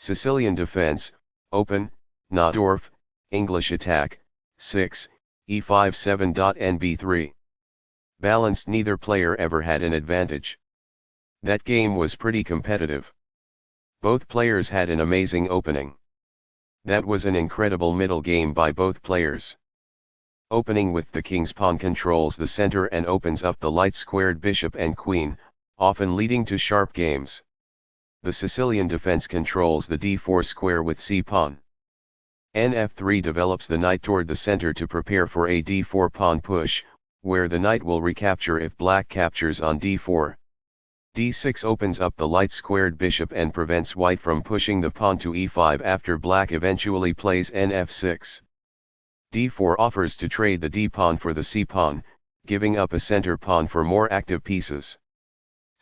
Sicilian defense, open, Nahdorf, English attack, 6, e5 7.nb3. Balanced, neither player ever had an advantage. That game was pretty competitive. Both players had an amazing opening. That was an incredible middle game by both players. Opening with the king's pawn controls the center and opens up the light-squared bishop and queen, often leading to sharp games. The Sicilian defense controls the d4 square with c-pawn. Nf3 develops the knight toward the center to prepare for a d4 pawn push, where the knight will recapture if black captures on d4. d6 opens up the light-squared bishop and prevents white from pushing the pawn to e5 after black eventually plays nf6. d4 offers to trade the d-pawn for the c-pawn, giving up a center pawn for more active pieces.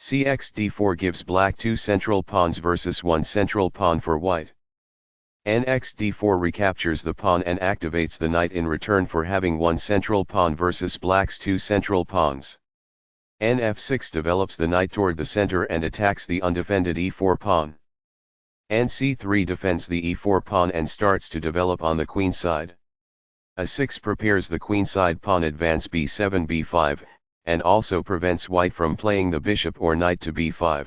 Cx d4 gives black 2 central pawns versus 1 central pawn for white. Nx d4 recaptures the pawn and activates the knight in return for having 1 central pawn versus black's 2 central pawns. Nf6 develops the knight toward the center and attacks the undefended e4 pawn. Nc3 defends the e4 pawn and starts to develop on the queen side. A6 prepares the queenside pawn advance b7 b5, and also prevents white from playing the bishop or knight to b5.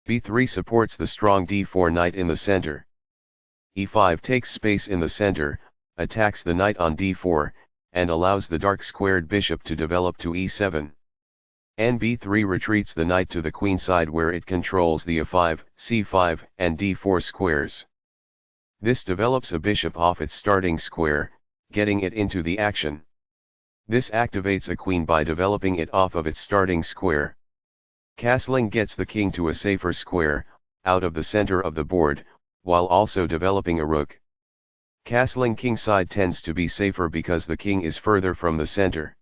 b3 supports the strong d4 knight in the center. e5 takes space in the center, attacks the knight on d4, and allows the dark squared bishop to develop to e7. b3 retreats the knight to the queenside where it controls the a5, c5, and d4 squares. This develops a bishop off its starting square, getting it into the action. This activates a queen by developing it off of its starting square. Castling gets the king to a safer square, out of the center of the board, while also developing a rook. Castling kingside tends to be safer because the king is further from the center.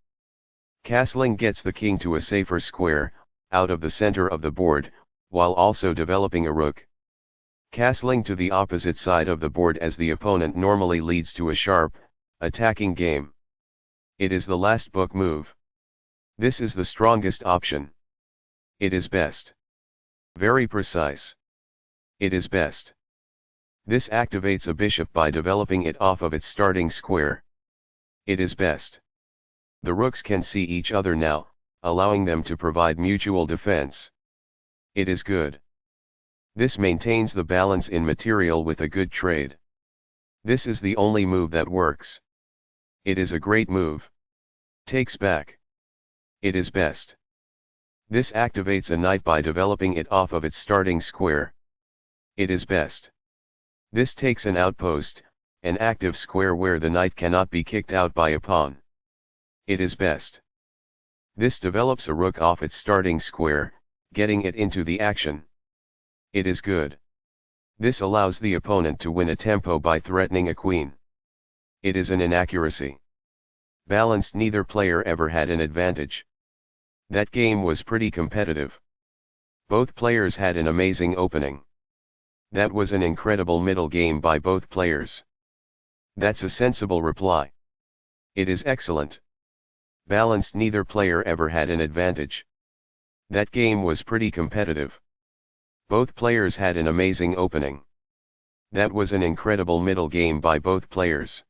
Castling gets the king to a safer square, out of the center of the board, while also developing a rook. Castling to the opposite side of the board as the opponent normally leads to a sharp, attacking game. It is the last book move. This is the strongest option. It is best. Very precise. It is best. This activates a bishop by developing it off of its starting square. It is best. The rooks can see each other now, allowing them to provide mutual defense. It is good. This maintains the balance in material with a good trade. This is the only move that works. It is a great move. Takes back. It is best. This activates a knight by developing it off of its starting square. It is best. This takes an outpost, an active square where the knight cannot be kicked out by a pawn. It is best. This develops a rook off its starting square, getting it into the action. It is good. This allows the opponent to win a tempo by threatening a queen. It is an inaccuracy. Balanced, neither player ever had an advantage. That game was pretty competitive. Both players had an amazing opening. That was an incredible middle game by both players. That's a sensible reply. It is excellent. Balanced, neither player ever had an advantage. That game was pretty competitive. Both players had an amazing opening. That was an incredible middle game by both players.